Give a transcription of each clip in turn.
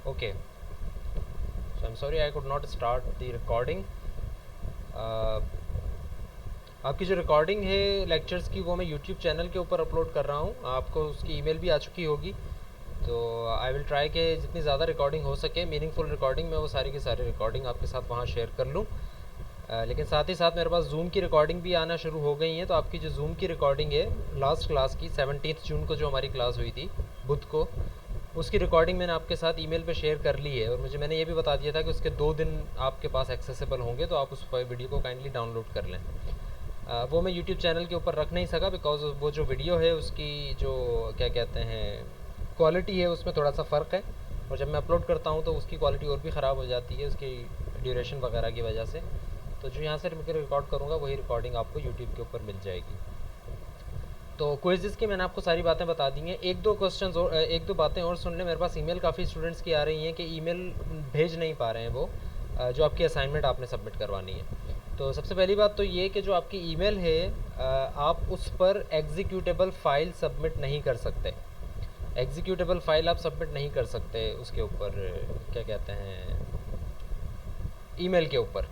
Okay, so I'm sorry I could not start the recording. आपकी जो recording है lectures की वो मैं यूट्यूब चैनल के ऊपर अपलोड कर रहा हूँ, आपको उसकी ईमेल भी आ चुकी होगी। तो आई विल ट्राई कि जितनी ज़्यादा रिकॉर्डिंग हो सके, मीनिंगफुल रिकॉर्डिंग, मैं वो सारी की सारी रिकॉर्डिंग आपके साथ वहाँ शेयर कर लूँ। लेकिन साथ ही साथ मेरे पास जूम की रिकॉर्डिंग भी आना शुरू हो गई है। तो आपकी जो जूम की रिकॉर्डिंग है लास्ट क्लास की 17 जून को जो हमारी क्लास हुई थी बुध को, उसकी रिकॉर्डिंग मैंने आपके साथ ईमेल पे शेयर कर ली है। और मैंने ये भी बता दिया था कि उसके 2 दिन आपके पास एक्सेसिबल होंगे, तो आप उस वीडियो को काइंडली डाउनलोड कर लें। वो मैं यूट्यूब चैनल के ऊपर रख नहीं सका बिकॉज वो जो वीडियो है उसकी जो क्या कहते हैं क्वालिटी है उसमें थोड़ा सा फ़र्क है, और जब मैं अपलोड करता हूँ तो उसकी क्वालिटी और भी ख़राब हो जाती है उसकी ड्यूरेशन वगैरह की वजह से। तो जो यहाँ से मैं रिकॉर्ड करूँगा वही रिकॉर्डिंग आपको यूट्यूब के ऊपर मिल जाएगी। तो क्विज़ की मैंने आपको सारी बातें बता दी हैं। एक दो क्वेश्चंस और एक दो बातें और सुन लें। मेरे पास ईमेल काफ़ी स्टूडेंट्स की आ रही हैं कि ईमेल भेज नहीं पा रहे हैं वो, जो आपकी असाइनमेंट आपने सबमिट करवानी है। तो सबसे पहली बात तो ये कि जो आपकी ईमेल है आप उस पर एग्जीक्यूटेबल फ़ाइल सबमिट नहीं कर सकते। एग्जीक्यूटेबल फ़ाइल आप सबमिट नहीं कर सकते उसके ऊपर, क्या कहते हैं, ईमेल के ऊपर।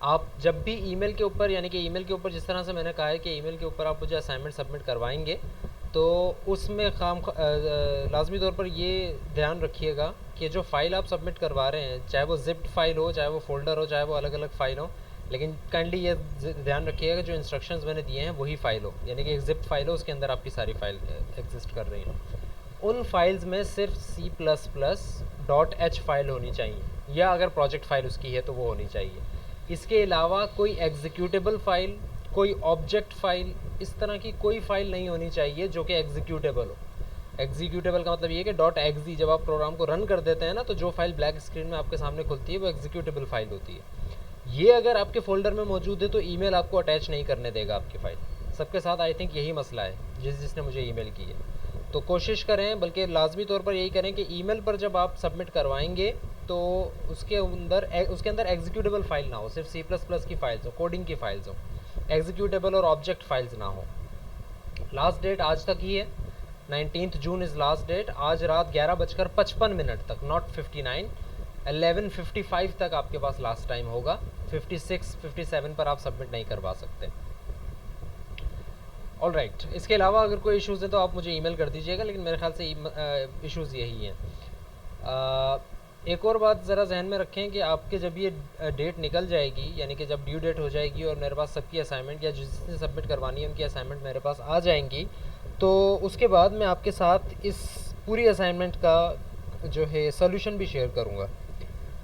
आप जब भी ईमेल के ऊपर, यानी कि ईमेल के ऊपर जिस तरह से मैंने कहा है कि ईमेल के ऊपर आप मुझे असाइनमेंट सबमिट करवाएंगे, तो उसमें लाजमी तौर पर ये ध्यान रखिएगा कि जो फ़ाइल आप सबमिट करवा रहे हैं, चाहे वो जिप्ड फाइल हो, चाहे वो फोल्डर हो, चाहे वो अलग अलग फ़ाइल हो, लेकिन काइंडली ये ध्यान रखिएगा जो इंस्ट्रक्शंस मैंने दिए हैं वही फ़ाइल हो, यानी कि एक जिप्ड फाइल हो, उसके अंदर आपकी सारी फाइल एग्जिस्ट कर रही हो। उन फाइल्स में सिर्फ C++.h फाइल होनी चाहिए, या अगर प्रोजेक्ट फ़ाइल उसकी है तो वो होनी चाहिए। इसके अलावा कोई एग्जीक्यूटेबल फ़ाइल, कोई ऑब्जेक्ट फ़ाइल, इस तरह की कोई फ़ाइल नहीं होनी चाहिए जो कि एग्जीक्यूटेबल हो। एग्जीक्यूटेबल का मतलब ये कि .exe, जब आप प्रोग्राम को रन कर देते हैं ना, तो जो फाइल ब्लैक स्क्रीन में आपके सामने खुलती है वो एग्जीक्यूटेबल फाइल होती है। ये अगर आपके फोल्डर में मौजूद है तो ईमेल आपको अटैच नहीं करने देगा आपकी फ़ाइल। सबके साथ आई थिंक यही मसला है जिसने मुझे ईमेल की है। तो कोशिश करें, बल्कि लाजमी तौर पर यही करें कि ईमेल पर जब आप सबमिट करवाएंगे तो उसके अंदर एग्जीक्यूटेबल फाइल ना हो, सिर्फ C++ की फाइल्स हो, कोडिंग की फाइल्स हो, एग्जीक्यूटेबल और ऑब्जेक्ट फाइल्स ना हो। लास्ट डेट आज तक ही है, 19 जून इज़ लास्ट डेट। आज रात 11:55 तक, नॉट 59, 11:55 तक आपके पास लास्ट टाइम होगा। 56, 57 पर आप सबमिट नहीं करवा सकते। ऑल राइट, इसके अलावा अगर कोई इश्यूज़ हैं तो आप मुझे ईमेल कर दीजिएगा, लेकिन मेरे ख्याल से इश्यूज़ यही हैं। एक और बात ज़रा जहन में रखें कि आपके जब ये डेट निकल जाएगी, यानी कि जब ड्यू डेट हो जाएगी और मेरे पास सबकी असाइनमेंट या जिसने सबमिट करवानी है उनकी असाइनमेंट मेरे पास आ जाएंगी, तो उसके बाद मैं आपके साथ इस पूरी असाइनमेंट का जो है सोल्यूशन भी शेयर करूँगा।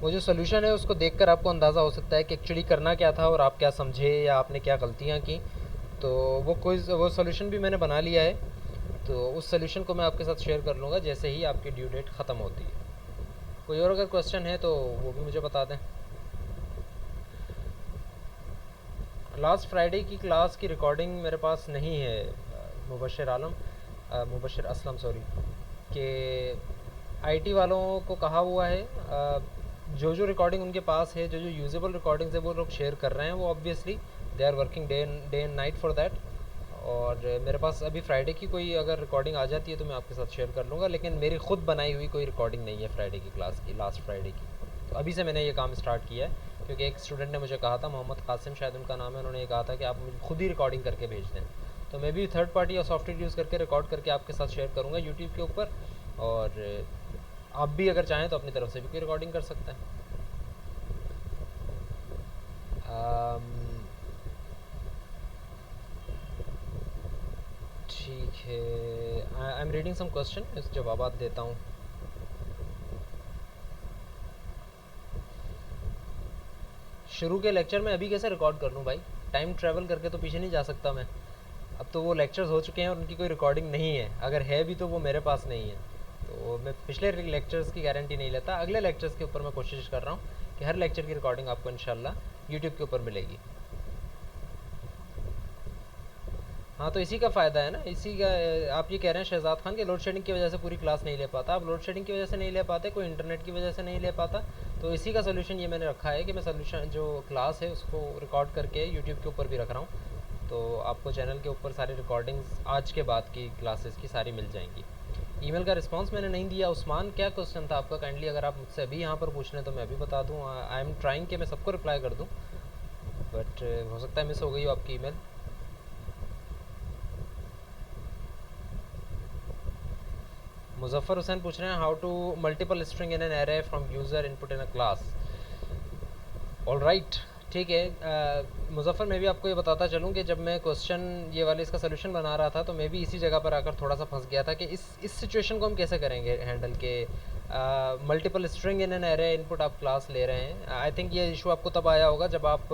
वो जो सोल्यूशन है उसको देखकर आपको अंदाज़ा हो सकता है कि एक्चुअली करना क्या था और आप क्या समझे या आपने क्या गलतियाँ की। तो वो सोल्यूशन भी मैंने बना लिया है, तो उस सोल्यूशन को मैं आपके साथ शेयर कर लूँगा जैसे ही आपकी ड्यू डेट ख़त्म होती है। कोई और अगर क्वेश्चन है तो वो भी मुझे बता दें। लास्ट फ्राइडे की क्लास की रिकॉर्डिंग मेरे पास नहीं है मुबशर असलम, सॉरी, कि आईटी वालों को कहा हुआ है जो रिकॉर्डिंग उनके पास है, जो यूजेबल रिकॉर्डिंग्स है वो लोग शेयर कर रहे हैं। वो obviously they are working day and night for that. और मेरे पास अभी फ्राइडे की कोई अगर रिकॉर्डिंग आ जाती है तो मैं आपके साथ शेयर कर लूँगा, लेकिन मेरी खुद बनाई हुई कोई रिकॉर्डिंग नहीं है फ्राइडे की क्लास की, लास्ट फ्राइडे की। तो अभी से मैंने ये काम स्टार्ट किया है क्योंकि एक स्टूडेंट ने मुझे कहा था, मोहम्मद कासिम शायद उनका नाम है, उन्होंने ये कहा था कि आप मुझे खुद ही रिकॉर्डिंग करके भेज दें। तो मैं भी थर्ड पार्टी या सॉफ्टवेयर यूज़ करके रिकॉर्ड करके आपके साथ शेयर करूँगा यूट्यूब के ऊपर। और आप भी अगर चाहें तो अपनी तरफ से भी कोई रिकॉर्डिंग कर सकते हैं। ठीक है, I am reading some question, इस जवाब देता हूँ। शुरू के लेक्चर में अभी कैसे रिकॉर्ड कर लूँ भाई, टाइम ट्रैवल करके तो पीछे नहीं जा सकता मैं। अब तो वो लेक्चर्स हो चुके हैं और उनकी कोई रिकॉर्डिंग नहीं है, अगर है भी तो वो मेरे पास नहीं है। तो मैं पिछले लेक्चर्स की गारंटी नहीं लेता, अगले लेक्चर्स के ऊपर मैं कोशिश कर रहा हूँ कि हर लेक्चर की रिकॉर्डिंग आपको इंशाल्लाह यूट्यूब के ऊपर मिलेगी। हाँ, तो इसी का फ़ायदा है ना, इसी का आप ये कह रहे हैं शहजाद खान कि लोड शेडिंग की वजह से पूरी क्लास नहीं ले पाता। आप लोड शेडिंग की वजह से नहीं ले पाते, कोई इंटरनेट की वजह से नहीं ले पाता, तो इसी का सोल्यूशन ये मैंने रखा है कि मैं सोल्यूशन जो क्लास है उसको रिकॉर्ड करके यूट्यूब के ऊपर भी रख रहा हूँ। तो आपको चैनल के ऊपर सारी रिकॉर्डिंग्स आज के बाद की क्लासेस की सारी मिल जाएंगी। ईमेल का रिस्पांस मैंने नहीं दिया। उस्मान, क्या क्वेश्चन था आपका? काइंडली अगर आप मुझसे अभी यहाँ पर पूछ रहे हैं तो मैं अभी बता दूँ। आई एम ट्राइंग कि मैं सबको रिप्लाई कर दूँ, बट हो सकता है मिस हो गई हो आपकी ईमेल। मुजफ्फर हुसैन पूछ रहे हैं how to multiple string in an array from user input in a class. All right, ठीक है। मुजफ्फर, मैं भी आपको ये बताता चलूँ कि जब मैं क्वेश्चन ये वाले इसका सोल्यूशन बना रहा था तो मैं भी इसी जगह पर आकर थोड़ा सा फंस गया था कि इस सिचुएशन को हम कैसे करेंगे हैंडल के। Multiple string in an array input आप क्लास ले रहे हैं। आई थिंक ये इशू आपको तब आया होगा जब आप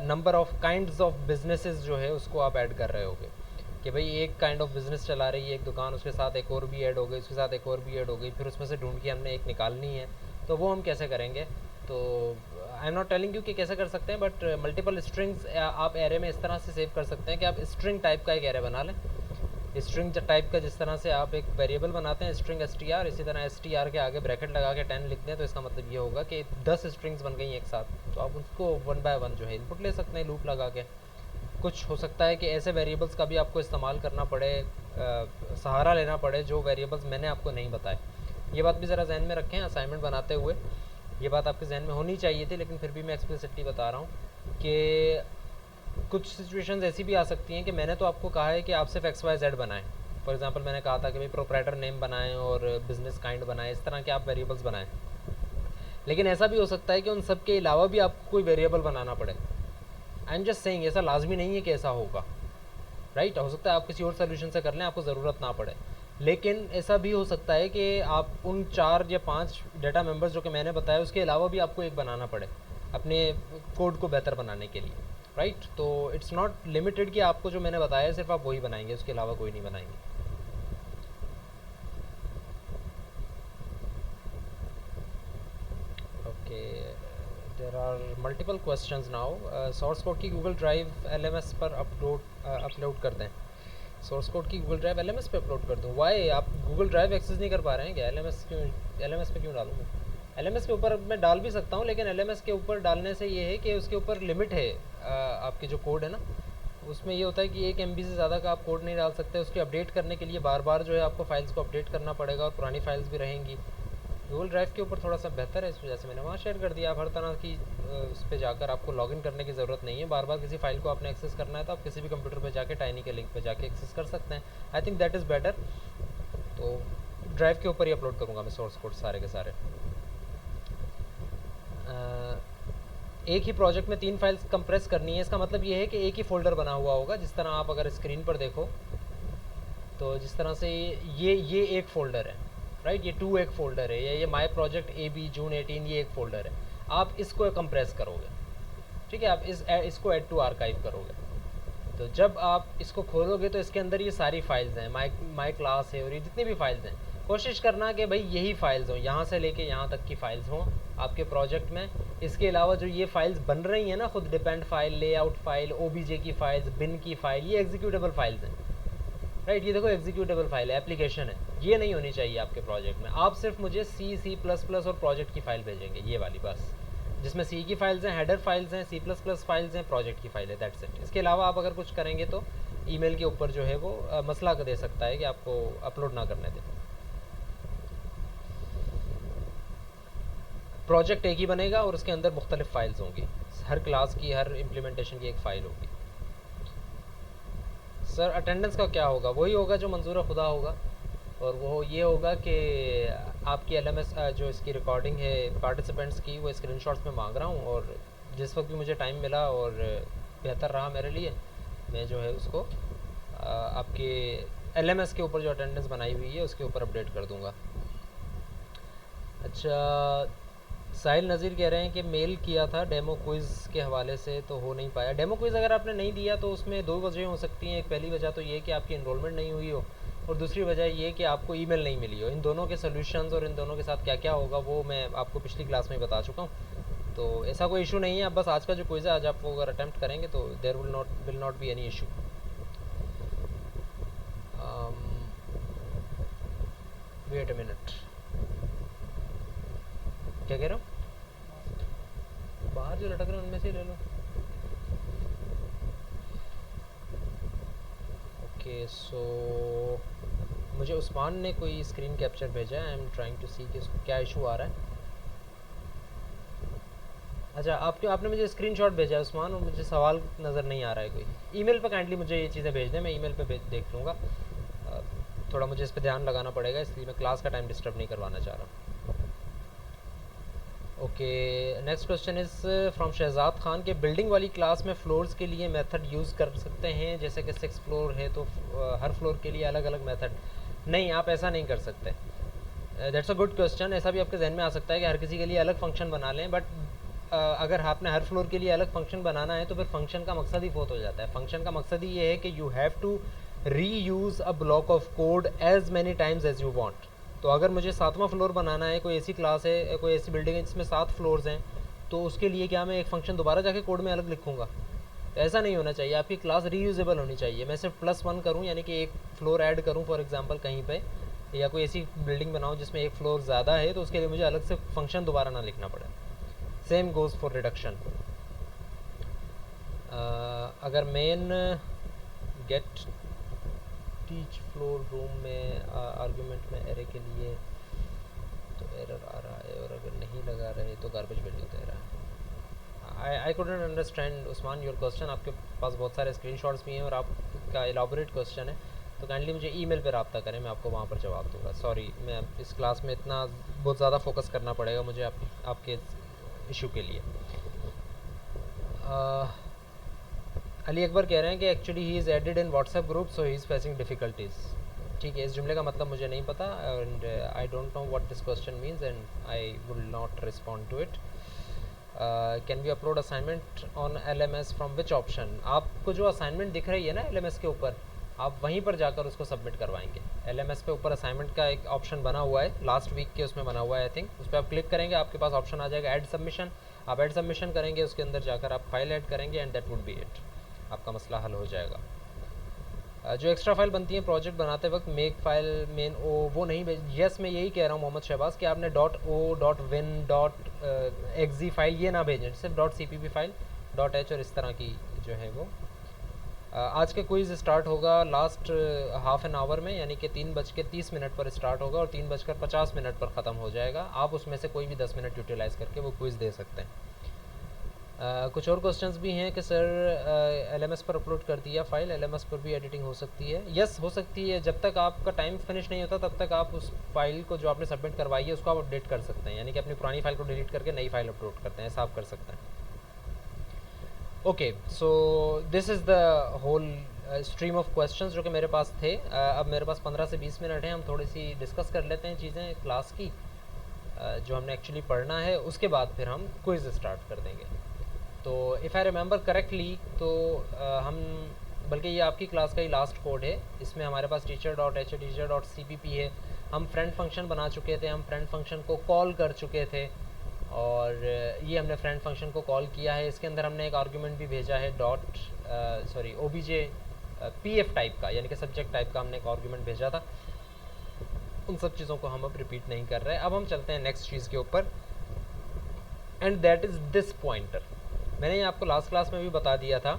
number of kinds of businesses जो है उसको आप ऐड कर रहे होगे कि भाई एक काइंड ऑफ बिजनेस चला रही है एक दुकान, उसके साथ एक और भी ऐड हो गई, उसके साथ एक और भी ऐड हो गई, फिर उसमें से ढूंढ के हमने एक निकालनी है। तो वो हम कैसे करेंगे? तो आई एम नॉट टेलिंग यू कि कैसे कर सकते हैं, बट मल्टीपल स्ट्रिंग्स आप एरे में इस तरह से सेव कर सकते हैं कि आप स्ट्रिंग टाइप का एक एरे बना लें। स्ट्रिंग टाइप का जिस तरह से आप एक वेरिएबल बनाते हैं स्ट्रिंग str, इसी तरह str के आगे ब्रैकेट लगा के 10 लिख दें तो इसका मतलब ये होगा कि 10 स्ट्रिंग्स बन गई एक साथ। तो आप उसको 1 बाय 1 जो है इनपुट ले सकते हैं लूप लगा के। कुछ हो सकता है कि ऐसे वेरिएबल्स का भी आपको इस्तेमाल करना पड़े, सहारा लेना पड़े जो वेरिएबल्स मैंने आपको नहीं बताए। ये बात भी ज़रा जहन में रखें असाइनमेंट बनाते हुए, ये बात आपके जहन में होनी चाहिए थी, लेकिन फिर भी मैं एक्सप्लिसिटली बता रहा हूँ कि कुछ सिचुएशंस ऐसी भी आ सकती हैं कि मैंने तो आपको कहा है कि आप सिर्फ XYZ बनाएं। फॉर एग्जांपल मैंने कहा था कि भाई प्रोप्राइटर नेम बनाएं और बिजनेस काइंड बनाएं, इस तरह के आप वेरिएबल्स बनाएं। लेकिन ऐसा भी हो सकता है कि उन सब के अलावा भी आपको कोई वेरिएबल बनाना पड़े। आई एम जस्ट सेइंग, ऐसा लाजमी नहीं है कि ऐसा होगा, राइट? हो सकता है आप किसी और सोल्यूशन से कर लें, आपको ज़रूरत ना पड़े। लेकिन ऐसा भी हो सकता है कि आप उन 4 या 5 डाटा मेंबर्स जो कि मैंने बताया उसके अलावा भी आपको एक बनाना पड़े अपने कोड को बेहतर बनाने के लिए, राइट? तो इट्स नॉट लिमिटेड कि आपको जो मैंने बताया है सिर्फ आप वही बनाएंगे, उसके अलावा कोई नहीं बनाएंगे। Okay, there are multiple questions now. Source code की गूगल ड्राइव LMS पर अपलोड कर दें। सोर्स कोड की गूगल ड्राइव LMS पे अपलोड कर दूँ? वाई, आप गूगल ड्राइव एक्सेस नहीं कर पा रहे हैं क्या? LMS पे क्यों डालूँ? LMS के ऊपर मैं डाल भी सकता हूँ, लेकिन LMS के ऊपर डालने से ये है कि उसके ऊपर लिमिट है। आपके जो कोड है ना उसमें ये होता है कि 1 MB से ज़्यादा का आप कोड नहीं डाल सकते। उसके अपडेट करने के लिए बार बार जो है आपको फाइल्स को अपडेट करना पड़ेगा और पुरानी फाइल्स भी रहेंगी। गूगल ड्राइव के ऊपर थोड़ा सा बेहतर है, इस वजह से मैंने वहाँ शेयर कर दिया। आप हर तरह की उस पर जाकर आपको लॉगिन करने की ज़रूरत नहीं है। बार बार किसी फाइल को आपने एक्सेस करना है तो आप किसी भी कंप्यूटर पर जाके टाइनी के लिंक पर जाके एक्सेस कर सकते हैं। I think that is better. तो ड्राइव के ऊपर ही अपलोड करूँगा मैं सोर्स कोड सारे के सारे। एक ही प्रोजेक्ट में 3 फाइल्स कंप्रेस करनी है, इसका मतलब ये है कि एक ही फोल्डर बना हुआ होगा। जिस तरह आप अगर स्क्रीन पर देखो तो जिस तरह से ये एक फ़ोल्डर है, राइट? ये 2 एक फ़ोल्डर है, या ये माई प्रोजेक्ट AB जून 18 ये एक फ़ोल्डर है। आप इसको कंप्रेस करोगे, ठीक है? आप इसको ऐड टू आर्काइव करोगे। तो जब आप इसको खोलोगे तो इसके अंदर ये सारी फाइल्स हैं, माई क्लास है और ये जितनी भी फाइल्स हैं। कोशिश करना कि भाई यही फाइल्स हों, यहाँ से लेके यहाँ तक की फाइल्स हों आपके प्रोजेक्ट में। इसके अलावा जो ये फाइल्स बन रही हैं ना, खुद depend file, layout file, OBJ की फाइल्स, बिन की फाइल, ये एग्जीक्यूटेबल फाइल्स हैं, राइट? ये देखो एग्जीक्यूटेबल फाइल है, एप्लीकेशन है, ये नहीं होनी चाहिए आपके प्रोजेक्ट में। आप सिर्फ मुझे C++ और प्रोजेक्ट की फ़ाइल भेजेंगे, ये वाली बस, जिसमें C की फाइल्स हैं, हेडर फाइल्स हैं, C++ फाइल्स हैं, प्रोजेक्ट की फाइल है, दैट्स इट। इसके अलावा आप अगर कुछ करेंगे तो ईमेल के ऊपर जो है वो मसला दे सकता है कि आपको अपलोड ना करने दें। प्रोजेक्ट एक ही बनेगा और उसके अंदर मुख्तलिफ फाइल्स होंगी, हर क्लास की, हर इम्प्लीमेंटेशन की एक फ़ाइल होगी। सर अटेंडेंस का क्या होगा? वही होगा जो मंजूर खुदा होगा, और वो ये होगा कि आपकी LMS जो इसकी रिकॉर्डिंग है पार्टिसिपेंट्स की, वो स्क्रीनशॉट्स में मांग रहा हूँ, और जिस वक्त भी मुझे टाइम मिला और बेहतर रहा मेरे लिए, मैं जो है उसको आपके LMS के ऊपर जो अटेंडेंस बनाई हुई है उसके ऊपर अपडेट कर दूँगा। अच्छा, साहिल नज़ीर कह रहे हैं कि मेल किया था डेमो क्विज़ के हवाले से तो हो नहीं पाया। डेमो क्विज़ अगर आपने नहीं दिया तो उसमें 2 वजह हो सकती हैं। एक पहली वजह तो ये कि आपकी इनरोलमेंट नहीं हुई हो, और दूसरी वजह ये कि आपको ईमेल नहीं मिली हो। इन दोनों के सॉल्यूशंस और इन दोनों के साथ क्या क्या होगा वो मैं आपको पिछली क्लास में बता चुका हूँ। तो ऐसा कोई इशू नहीं है। आप बस आज का जो क्विज़ है आज आप वो अगर अटैम्प्ट करेंगे तो there will not be any issue. Wait a minute, क्या कह रहा हूँ? बाहर जो लटक रहे हैं उनमें से ले लो। ओके, सो मुझे उस्मान ने कोई स्क्रीन कैप्चर भेजा है, I am trying to see कि उसको क्या इशू आ रहा है। अच्छा, आपने मुझे स्क्रीनशॉट भेजा है उस्मान, और मुझे सवाल नज़र नहीं आ रहा है कोई। ईमेल पर काइंडली मुझे ये चीज़ें भेज दें, मैं ईमेल पे देख लूँगा। थोड़ा मुझे इस पर ध्यान लगाना पड़ेगा, इसलिए मैं क्लास का टाइम डिस्टर्ब नहीं करवाना चाह रहा। Okay, next question is from Shahzad Khan के बिल्डिंग वाली क्लास में फ़्लोर्स के लिए मेथड यूज़ कर सकते हैं, जैसे कि 6 फ्लोर है तो हर फ्लोर के लिए अलग अलग मेथड। नहीं, आप ऐसा नहीं कर सकते। That's a good question. ऐसा भी आपके जहन में आ सकता है कि हर किसी के लिए अलग फंक्शन बना लें, बट अगर आपने हर फ्लोर के लिए अलग फंक्शन बनाना है तो फिर फंक्शन का मकसद ही बहुत हो जाता है। फंक्शन का मकसद ही ये है कि you have to reuse a block of code as many times as you want. तो अगर मुझे 7वां फ्लोर बनाना है, कोई ऐसी क्लास है, कोई ऐसी बिल्डिंग है जिसमें 7 फ्लोर्स हैं, तो उसके लिए क्या मैं एक फ़ंक्शन दोबारा जाके कोड में अलग लिखूँगा? तो ऐसा नहीं होना चाहिए। आपकी क्लास रीयूजेबल होनी चाहिए। मैं सिर्फ +1 करूँ, यानी कि एक फ्लोर ऐड करूँ फॉर एग्जांपल कहीं पे, या कोई ऐसी बिल्डिंग बनाऊँ जिसमें एक फ्लोर ज़्यादा है, तो उसके लिए मुझे अलग से फंक्शन दोबारा ना लिखना पड़े। Same goes for reduction. अगर main gate teach floor room में आर्गुमेंट में एरे के लिए तो एरर आ रहा है, और अगर नहीं लगा रहे तो गार्बेज वैल्यू दे रहा है। I couldn't understand Usman your question. आपके पास बहुत सारे स्क्रीनशॉट्स भी हैं और आपका एलाबोरेट क्वेश्चन है, तो काइंडली मुझे ईमेल पे रब्ता करें, मैं आपको वहाँ पर जवाब दूंगा। सॉरी, मैं इस क्लास में इतना बहुत ज़्यादा फोकस करना पड़ेगा मुझे आपके इशू के लिए। अली अकबर कह रहे हैं कि actually he is added in WhatsApp group so he is facing difficulties. ठीक है, इस जुमले का मतलब मुझे नहीं पता, and I don't know what this question means and I will not respond to it. Can we upload assignment on LMS from which option? आपको जो असाइनमेंट दिख रही है ना LMS के ऊपर, आप वहीं पर जाकर उसको सबमिट करवाएंगे। LMS पे ऊपर असाइनमेंट का एक ऑप्शन बना हुआ है, लास्ट वीक के उसमें बना हुआ है आई थिंक। उस पर आप क्लिक करेंगे, आपके पास ऑप्शन आ जाएगा ऐड सबमिशन। आप ऐड सबमिशन करेंगे, उसके अंदर जाकर आप फाइल ऐड करेंगे and that would be it. आपका मसला हल हो जाएगा। जो एक्स्ट्रा फाइल बनती है प्रोजेक्ट बनाते वक्त, मेक फाइल मेन ओ, वो नहीं भेज। यस, मैं यही कह रहा हूँ मोहम्मद शहबाज कि आपने .o .win .exe फाइल ये ना भेजें, सिर्फ .cpp फाइल .h और इस तरह की जो है वो। आज के क्विज़ स्टार्ट होगा लास्ट हाफ एन आवर में, यानी कि 3:30 पर स्टार्ट होगा और 3:50 पर ख़त्म हो जाएगा। आप उसमें से कोई भी 10 मिनट यूटिलाइज़ करके वो क्विज़ दे सकते हैं। कुछ और क्वेश्चंस भी हैं कि सर LMS पर अपलोड कर दिया फाइल, LMS पर भी एडिटिंग हो सकती है? यस, हो सकती है। जब तक आपका टाइम फिनिश नहीं होता तब तक आप उस फाइल को जो आपने सबमिट करवाई है उसको आप अपडेट कर सकते हैं, यानी कि अपनी पुरानी फाइल को डिलीट करके नई फाइल अपलोड करते हैं, ऐसा आप कर सकते हैं। Okay, so this is the whole stream of questions जो कि मेरे पास थे। अब मेरे पास 15 से 20 मिनट हैं, हम थोड़ी सी डिस्कस कर लेते हैं चीज़ें क्लास की जो हमने एक्चुअली पढ़ना है, उसके बाद फिर हम क्विज़ स्टार्ट कर देंगे। तो इफ़ आई रिमेंबर करेक्टली तो हम, बल्कि ये आपकी क्लास का ही लास्ट कोड है, इसमें हमारे पास teacher.h teacher.cpp है। हम फ्रेंड फंक्शन बना चुके थे, हम फ्रेंड फंक्शन को कॉल कर चुके थे, और ये हमने फ्रेंड फंक्शन को कॉल किया है। इसके अंदर हमने एक आर्गुमेंट भी भेजा है obj pf टाइप का, यानी कि सब्जेक्ट टाइप का हमने एक आर्गुमेंट भेजा था। उन सब चीज़ों को हम अब रिपीट नहीं कर रहे। अब हम चलते हैं नेक्स्ट चीज़ के ऊपर, and that is this pointer. मैंने आपको लास्ट क्लास में भी बता दिया था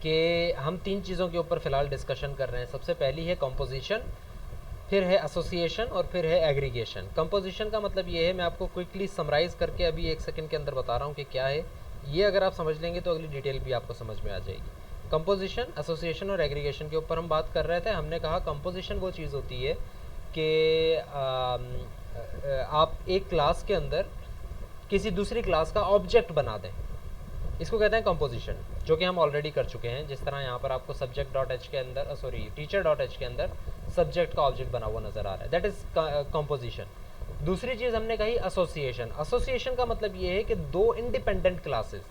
कि हम 3 चीज़ों के ऊपर फ़िलहाल डिस्कशन कर रहे हैं। सबसे पहली है कंपोजिशन, फिर है एसोसिएशन और फिर है एग्रीगेशन। कंपोजिशन का मतलब ये है, मैं आपको क्विकली समराइज़ करके अभी 1 सेकंड के अंदर बता रहा हूँ कि क्या है ये। अगर आप समझ लेंगे तो अगली डिटेल भी आपको समझ में आ जाएगी। कंपोजिशन, एसोसिएशन और एग्रीगेशन के ऊपर हम बात कर रहे थे। हमने कहा कंपोजिशन वो चीज़ होती है कि आप एक क्लास के अंदर किसी दूसरी क्लास का ऑब्जेक्ट बना दें, इसको कहते हैं कंपोजिशन, जो कि हम ऑलरेडी कर चुके हैं। जिस तरह यहाँ पर आपको subject.h के अंदर teacher.h के अंदर सब्जेक्ट का ऑब्जेक्ट बना हुआ नज़र आ रहा है, दैट इज़ कंपोजिशन। दूसरी चीज़ हमने कही एसोसिएशन। एसोसिएशन का मतलब ये है कि 2 इंडिपेंडेंट क्लासेस,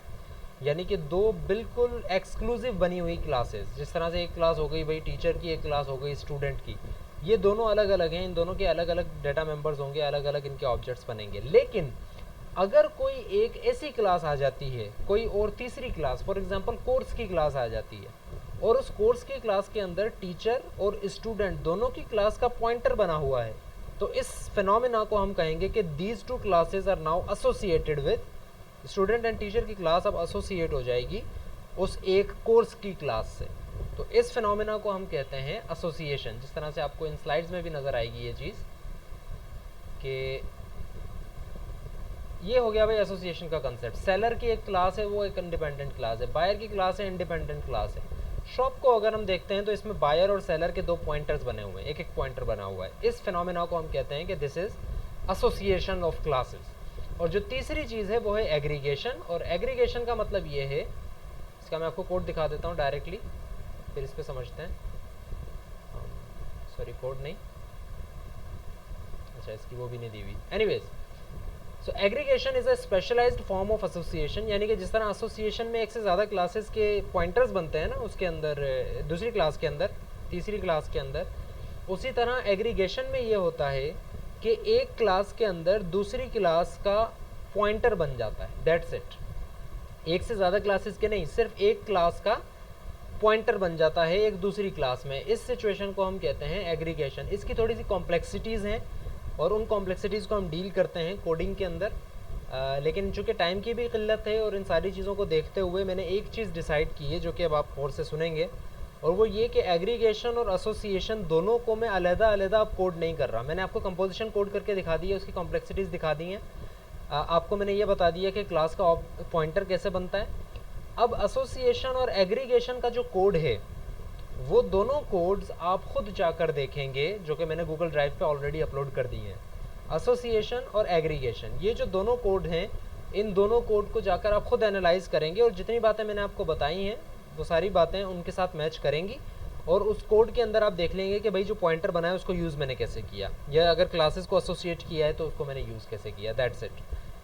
यानी कि 2 बिल्कुल एक्सक्लूसिव बनी हुई क्लासेस, जिस तरह से एक क्लास हो गई भाई टीचर की, एक क्लास हो गई स्टूडेंट की, ये दोनों अलग अलग हैं, इन दोनों के अलग अलग डाटा मेंबर्स होंगे, अलग अलग इनके ऑब्जेक्ट्स बनेंगे। लेकिन अगर कोई एक ऐसी क्लास आ जाती है, कोई और तीसरी क्लास, फॉर एग्जांपल कोर्स की क्लास आ जाती है, और उस कोर्स की क्लास के अंदर टीचर और स्टूडेंट दोनों की क्लास का पॉइंटर बना हुआ है, तो इस फिनोमेना को हम कहेंगे कि these 2 classes are now associated with, student and teacher की क्लास अब एसोसिएट हो जाएगी उस एक कोर्स की क्लास से। तो इस फिनोमेना को हम कहते हैं एसोसिएशन। जिस तरह से आपको इन स्लाइड्स में भी नज़र आएगी ये चीज़ कि ये हो गया भाई एसोसिएशन का कंसेप्ट। सेलर की एक क्लास है, वो एक इंडिपेंडेंट क्लास है, बायर की क्लास है, इंडिपेंडेंट क्लास है। शॉप को अगर हम देखते हैं तो इसमें बायर और सेलर के दो पॉइंटर्स बने हुए हैं, एक एक पॉइंटर बना हुआ है। इस फिनोमेना को हम कहते हैं कि this is association of classes. और जो तीसरी चीज़ है वो है एग्रीगेशन। और एग्रीगेशन का मतलब ये है, इसका मैं आपको कोड दिखा देता हूँ डायरेक्टली, फिर इस पर समझते हैं। सॉरी कोड नहीं, अच्छा इसकी वो भी नहीं दी हुई। Anyways, so aggregation is a specialized form of association, यानी कि जिस तरह एसोसिएशन में एक से ज़्यादा क्लासेस के पॉइंटर्स बनते हैं ना उसके अंदर, दूसरी क्लास के अंदर, तीसरी क्लास के अंदर, उसी तरह एग्रीगेशन में ये होता है कि एक क्लास के अंदर दूसरी क्लास का पॉइंटर बन जाता है। That's it. एक से ज़्यादा क्लासेस के नहीं, सिर्फ एक क्लास का पॉइंटर बन जाता है एक दूसरी क्लास में। इस सिचुएशन को हम कहते हैं एग्रीगेशन। इसकी थोड़ी सी कॉम्प्लेक्सिटीज़ हैं और उन कॉम्प्लेक्सिटीज़ को हम डील करते हैं कोडिंग के अंदर। लेकिन चूँकि टाइम की भी किल्लत है और इन सारी चीज़ों को देखते हुए मैंने एक चीज़ डिसाइड की है जो कि अब आप और से सुनेंगे, और वो ये कि एग्रीगेशन और एसोसिएशन दोनों को मैं अलग-अलग अब कोड नहीं कर रहा। मैंने आपको कंपोजिशन कोड करके दिखा दी है, उसकी कॉम्प्लेक्सिटीज़ दिखा दी हैं। आपको मैंने ये बता दिया कि क्लास का पॉइंटर कैसे बनता है। अब एसोसिएशन और एग्रीगेशन का जो कोड है वो दोनों कोड्स आप खुद जाकर देखेंगे, जो कि मैंने गूगल ड्राइव पे ऑलरेडी अपलोड कर दिए हैं। एसोसिएशन और एग्रीगेशन, ये जो दोनों कोड हैं, इन दोनों कोड को जाकर आप खुद एनालाइज करेंगे और जितनी बातें मैंने आपको बताई हैं वो सारी बातें उनके साथ मैच करेंगी। और उस कोड के अंदर आप देख लेंगे कि भाई जो पॉइंटर बनाया उसको यूज़ मैंने कैसे किया, या अगर क्लासेस को एसोसिएट किया है तो उसको मैंने यूज़ कैसे किया। That's it,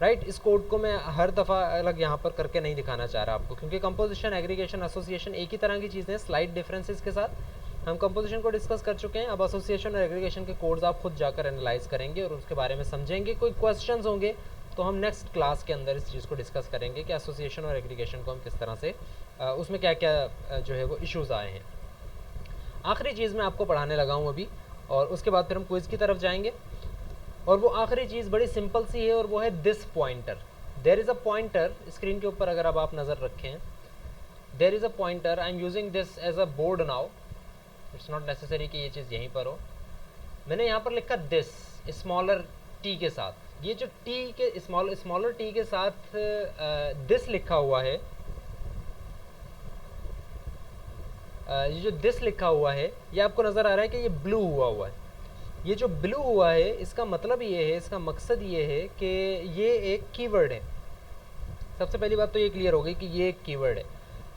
right. इस कोड को मैं हर दफ़ा अलग यहाँ पर करके नहीं दिखाना चाह रहा आपको, क्योंकि कंपोजिशन, एग्रीगेशन, एसोसिएशन एक ही तरह की चीज़ें हैं, स्लाइड डिफरेंसेस के साथ। हम कंपोजिशन को डिस्कस कर चुके हैं, अब एसोसिएशन और एग्रीगेशन के कोड्स आप खुद जाकर एनालाइज करेंगे और उसके बारे में समझेंगे। कोई क्वेश्चंस होंगे तो हम नेक्स्ट क्लास के अंदर इस चीज़ को डिस्कस करेंगे कि एसोसिएशन और एग्रीगेशन को हम किस तरह से उसमें क्या क्या जो है वो इश्यूज़ आए हैं। आखिरी चीज़ मैं आपको पढ़ाने लगा हूँ अभी, और उसके बाद फिर हम क्विज़ की तरफ जाएंगे। और वो आखिरी चीज़ बड़ी सिंपल सी है और वो है this pointer. There is a pointer, screen के ऊपर अगर अब आप नज़र रखें, there is a pointer, I am using this as a board now, it's not necessary कि ये चीज़ यहीं पर हो। मैंने यहाँ पर लिखा दिस स्मॉलर टी के साथ। ये जो टी के स्मॉलर टी के साथ दिस लिखा हुआ है, ये जो दिस लिखा हुआ है ये आपको नज़र आ रहा है कि ये ब्लू हुआ है। ये जो ब्लू हुआ है इसका मतलब ये है, इसका मकसद ये है कि ये एक कीवर्ड है। सबसे पहली बात तो ये क्लियर हो गई कि ये एक कीवर्ड है।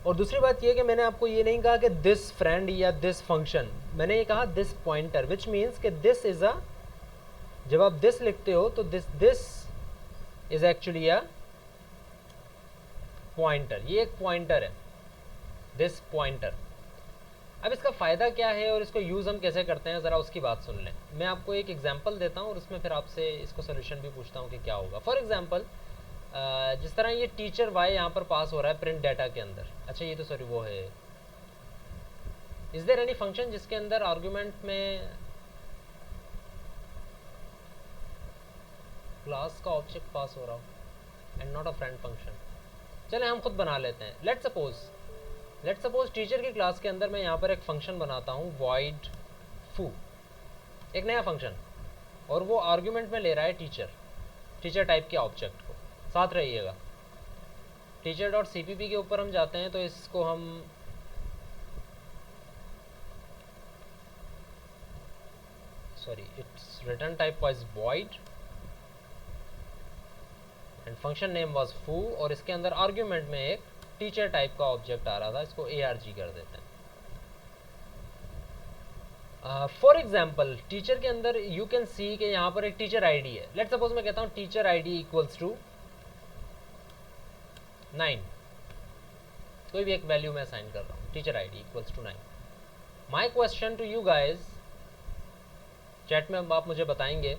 और दूसरी बात ये कि मैंने आपको ये नहीं कहा कि दिस फ्रेंड या दिस फंक्शन, मैंने ये कहा दिस पॉइंटर, विच मीन्स कि दिस इज़ अ, जब आप दिस लिखते हो तो this is actually a pointer. ये एक पॉइंटर है, दिस पॉइंटर। अब इसका फ़ायदा क्या है और इसको यूज़ हम कैसे करते हैं, ज़रा उसकी बात सुन लें। मैं आपको एक एग्जांपल देता हूँ और उसमें फिर आपसे इसको सोल्यूशन भी पूछता हूँ कि क्या होगा। फॉर एग्जांपल, जिस तरह ये टीचर वाई यहाँ पर पास हो रहा है प्रिंट डाटा के अंदर। अच्छा ये तो सॉरी वो है, इज़ देयर एनी फंक्शन जिसके अंदर आर्गूमेंट में क्लास का ऑब्जेक्ट पास हो रहा हो and not a friend function. चले हम खुद बना लेते हैं। लेट्स सपोज टीचर की क्लास के अंदर मैं यहाँ पर एक फंक्शन बनाता हूँ void foo, एक नया फंक्शन, और वो आर्गुमेंट में ले रहा है टीचर टाइप के ऑब्जेक्ट को। साथ रहिएगा, teacher.cpp के ऊपर हम जाते हैं तो इसको हम it's return type was void and function name was foo, और इसके अंदर आर्गुमेंट में एक टीचर टाइप का ऑब्जेक्ट आ रहा था, इसको arg कर देते हैं। फॉर एग्जाम्पल टीचर के अंदर यू कैन सी कि यहाँ पर एक टीचर आईडी है। लेट्स सपोज मैं कहता हूँ टीचर आईडी इक्वल्स टू 9, कोई भी एक वैल्यू मैं असाइन कर रहा हूँ, teacher ID equals to 9। My question to you guys, chat में आप मुझे बताएंगे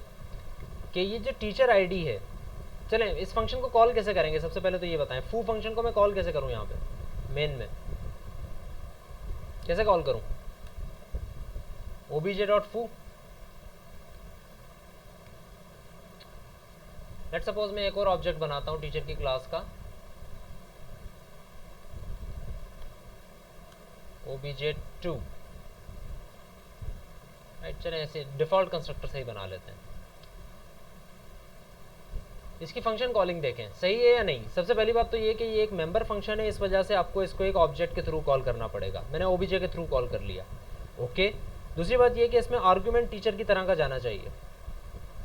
कि ये जो टीचर आईडी है, चलें इस फंक्शन को कॉल कैसे करेंगे। सबसे पहले तो ये बताएं, फू फंक्शन को मैं कॉल कैसे करूँ, यहाँ पे मेन में कैसे कॉल करूँ, obj.foo। लेट्स सपोज मैं एक और ऑब्जेक्ट बनाता हूँ टीचर की क्लास का, obj2, राइट। चलें ऐसे डिफ़ॉल्ट कंस्ट्रक्टर से ही बना लेते हैं। इसकी फंक्शन कॉलिंग देखें सही है या नहीं। सबसे पहली बात तो ये कि ये एक मेंबर फंक्शन है, इस वजह से आपको इसको एक ऑब्जेक्ट के थ्रू कॉल करना पड़ेगा। मैंने ओबीजे के थ्रू कॉल कर लिया, ओके। दूसरी बात ये कि इसमें आर्ग्यूमेंट टीचर की तरह का जाना चाहिए,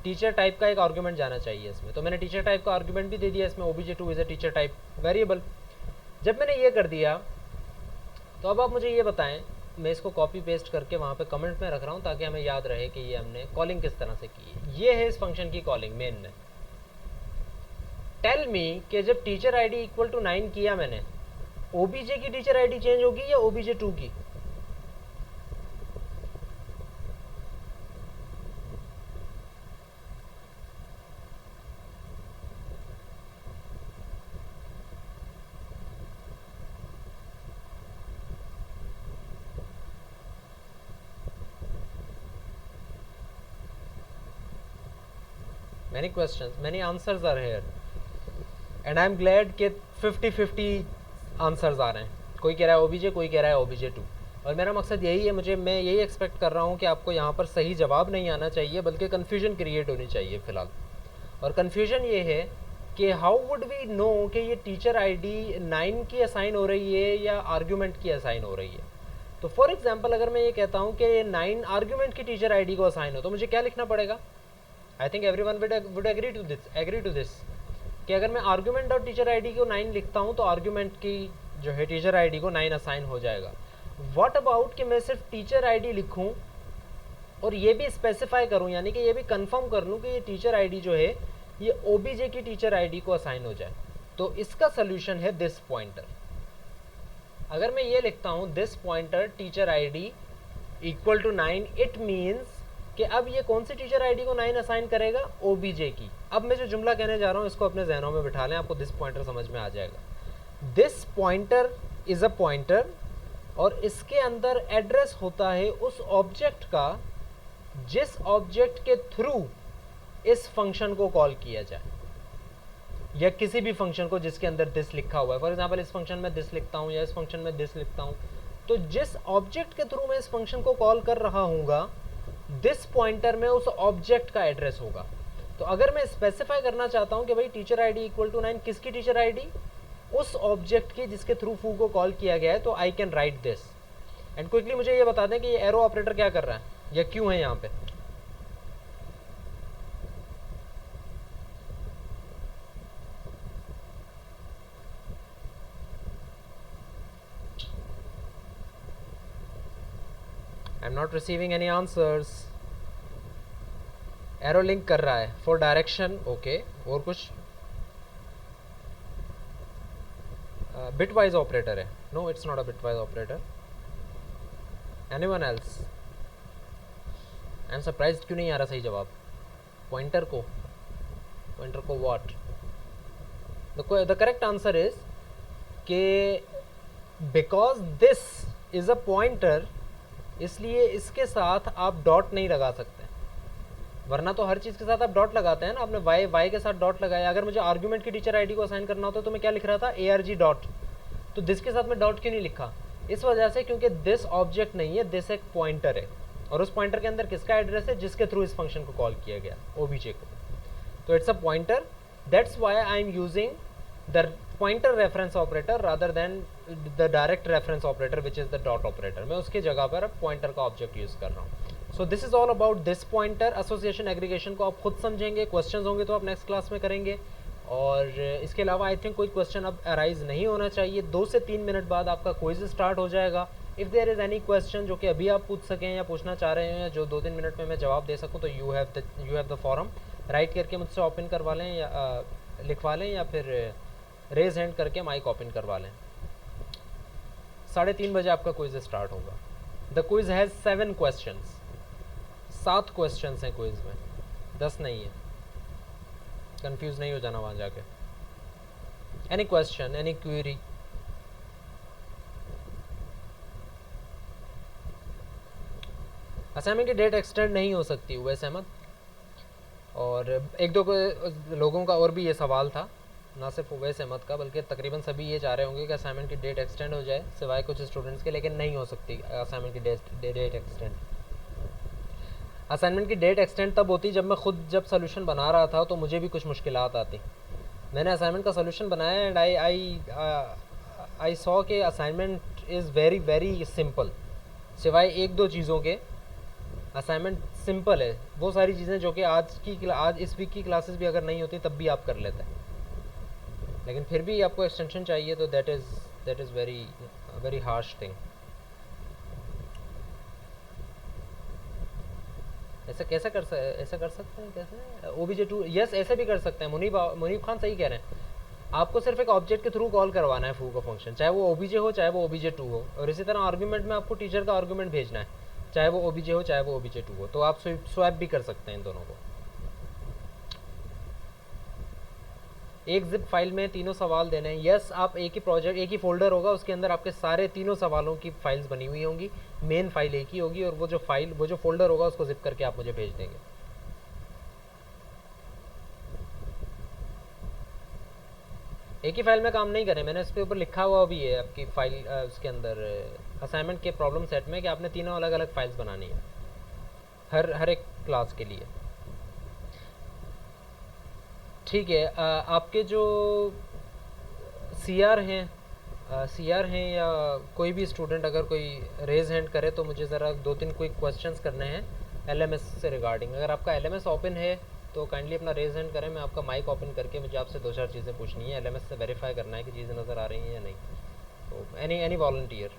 टीचर टाइप का एक आर्ग्यूमेंट जाना चाहिए इसमें। तो मैंने टीचर टाइप का आर्ग्यूमेंट भी दे दिया इसमें, obj2 is a teacher type variable. जब मैंने ये कर दिया तो अब आप मुझे ये बताएं, मैं इसको कॉपी पेस्ट करके वहाँ पे कमेंट में रख रहा हूँ ताकि हमें याद रहे कि ये हमने कॉलिंग किस तरह से की है। ये है इस फंक्शन की कॉलिंग मेन में। टेल मी कि जब टीचर आईडी इक्वल टू 9 किया मैंने, ओबीजे की टीचर आईडी चेंज होगी या obj2 की? Many questions, many answers are here, and I'm glad कि 50-50 आंसर्स आ रहे हैं। कोई कह रहा है ओबीजे, कोई कह रहा है obj2, और मेरा मकसद यही है, मैं यही एक्सपेक्ट कर रहा हूँ कि आपको यहाँ पर सही जवाब नहीं आना चाहिए बल्कि कन्फ्यूजन क्रिएट होनी चाहिए फ़िलहाल। और कन्फ्यूजन ये है कि हाउ वुड वी नो कि ये टीचर आईडी 9 की असाइन हो रही है या आर्ग्यूमेंट की असाइन हो रही है। तो फॉर एग्जांपल अगर मैं ये कहता हूँ कि 9 आर्ग्यूमेंट की टीचर आईडी को असाइन हो, तो मुझे क्या लिखना पड़ेगा? I think everyone would agree to this कि अगर मैं आर्ग्यूमेंट डॉट टीचर आईडी को 9 लिखता हूँ तो आर्ग्यूमेंट की जो है टीचर आईडी को 9 असाइन हो जाएगा। व्हाट अबाउट कि मैं सिर्फ टीचर आईडी लिखूँ और ये भी स्पेसिफाई करूँ, यानी कि ये भी कंफर्म कर लूँ कि ये टीचर आईडी जो है ये ओबीजे की टीचर आईडी को असाइन हो जाए। तो इसका सोल्यूशन है दिस पॉइंटर। अगर मैं ये लिखता हूँ this pointer teacher ID equal to 9, it means कि अब ये कौन सी टीचर आईडी को 9 असाइन करेगा? ओबीजे की। अब मैं जो जुमला कहने जा रहा हूँ इसको अपने जहनों में बिठा लें, आपको दिस पॉइंटर समझ में आ जाएगा। This pointer is a pointer और इसके अंदर एड्रेस होता है उस ऑब्जेक्ट का जिस ऑब्जेक्ट के थ्रू इस फंक्शन को कॉल किया जाए, या किसी भी फंक्शन को जिसके अंदर दिस लिखा हुआ है। फॉर एग्जांपल इस फंक्शन में दिस लिखता हूँ या इस फंक्शन में दिस लिखता हूँ, तो जिस ऑब्जेक्ट के थ्रू मैं इस फंक्शन को कॉल कर रहा हूँगा दिस पॉइंटर में उस ऑब्जेक्ट का एड्रेस होगा। तो अगर मैं स्पेसिफाई करना चाहता हूँ कि भाई टीचर आईडी इक्वल टू 9 किसकी टीचर आईडी? उस ऑब्जेक्ट की जिसके थ्रू फू को कॉल किया गया है, तो I can write this. And quickly मुझे ये बता दें कि ये एरो ऑपरेटर क्या कर रहा है या क्यों है यहाँ पे? I am not receiving any answers. Arrow link कर रहा है फॉर डायरेक्शन, ओके। और कुछ? बिटवाइज ऑपरेटर है? No, it's not a bitwise operator. Anyone else? I am surprised क्यों नहीं आ रहा सही जवाब। पॉइंटर को what? The correct answer is कि because this is a pointer, इसलिए इसके साथ आप डॉट नहीं लगा सकते, वरना तो हर चीज़ के साथ आप डॉट लगाते हैं ना। आपने वाई के साथ डॉट लगाया। अगर मुझे आर्ग्यूमेंट की टीचर आईडी को असाइन करना होता तो मैं क्या लिख रहा था? ARG dot. तो दिस के साथ मैं डॉट क्यों नहीं लिखा? इस वजह से क्योंकि दिस ऑब्जेक्ट नहीं है, दिस एक पॉइंटर है, और उस पॉइंटर के अंदर किसका एड्रेस है? जिसके थ्रू इस फंक्शन को कॉल किया गया, ओबीजे को। तो it's a pointer, that's why I am using the pointer reference operator rather than the direct reference operator which is the dot operator. मैं उसकी जगह पर पॉइंटर का ऑब्जेक्ट यूज़ कर रहा हूँ। So this is all about this pointer. Association aggregation को आप खुद समझेंगे, क्वेश्चंस होंगे तो आप नेक्स्ट क्लास में करेंगे। और इसके अलावा आई थिंक कोई क्वेश्चन अब अराइज नहीं होना चाहिए। 2 से 3 मिनट बाद आपका क्विज स्टार्ट हो जाएगा। If there is any question जो कि अभी आप पूछ सकें या पूछना चाह रहे हैं, जो 2-3 मिनट में मैं जवाब दे सकूँ, तो you have the forum. Write करके मुझसे ओपन करवा लें या लिखवा लें, या फिर रेज हैंड करके माइक ओपन करवा लें। 3:30 बजे आपका क्विज स्टार्ट होगा। The quiz has 7 questions. 7 questions हैं क्विज में, 10 नहीं है। कंफ्यूज नहीं हो जाना वहाँ जाके। Any question, any query? Assignment की डेट एक्सटेंड नहीं हो सकती, हुए सहमत? और 1-2 लोगों का और भी ये सवाल था, ना सिर्फ उवैस अहमद का बल्कि तकरीबन सभी ये चाह रहे होंगे कि असाइनमेंट की डेट एक्सटेंड हो जाए, सिवाय कुछ स्टूडेंट्स के, लेकिन नहीं हो सकती असाइनमेंट की डेट एक्सटेंड। असाइनमेंट की डेट एक्सटेंड तब होती जब मैं खुद जब सोल्यूशन बना रहा था तो मुझे भी कुछ मुश्किलात आती। मैंने असाइनमेंट का सोल्यूशन बनाया एंड आई सॉ के assignment is very very simple, सिवाय एक दो चीज़ों के असाइनमेंट सिंपल है। वो सारी चीज़ें जो कि आज इस वीक की क्लासेस भी अगर नहीं होती तब भी आप कर लेते हैं, लेकिन फिर भी आपको एक्सटेंशन चाहिए तो that is very very harsh thing. ऐसा कर सकते हैं कैसे? OBJ2 यस, ऐसे भी कर सकते हैं। मुनीब खान सही कह रहे हैं। आपको सिर्फ एक ऑब्जेक्ट के थ्रू कॉल करवाना है फू का फंक्शन, चाहे वो OBJ हो चाहे वो OBJ2 हो, और इसी तरह आर्ग्यूमेंट में आपको टीचर का आर्ग्यूमेंट भेजना है, चाहे वो OBJ हो चाहे वो OBJ2 हो। तो आप स्वैप भी कर सकते हैं इन दोनों को। एक जिप फाइल में तीनों सवाल देने हैं। यस, आप एक ही प्रोजेक्ट, एक ही फोल्डर होगा, उसके अंदर आपके सारे तीनों सवालों की फाइल्स बनी हुई होंगी। मेन फाइल एक ही होगी और वो जो फोल्डर होगा उसको जिप करके आप मुझे भेज देंगे। एक ही फाइल में काम नहीं करें, मैंने इसके ऊपर लिखा हुआ भी है आपकी फाइल उसके अंदर असाइनमेंट के प्रॉब्लम सेट में कि आपने तीनों अलग अलग फाइल्स बनानी है हर एक क्लास के लिए। ठीक है, आपके जो CR हैं या कोई भी स्टूडेंट अगर कोई रेज हैंड करे तो मुझे ज़रा 2-3 क्विक क्वेश्चंस करने हैं LMS से रिगार्डिंग। अगर आपका LMS ओपन है तो काइंडली अपना रेज हैंड करें, मैं आपका माइक ओपन करके मुझे आपसे 2-4 चीज़ें पूछनी है। LMS से वेरीफाई करना है कि चीज़ें नज़र आ रही हैं या नहीं। तो एनी वॉलंटियर।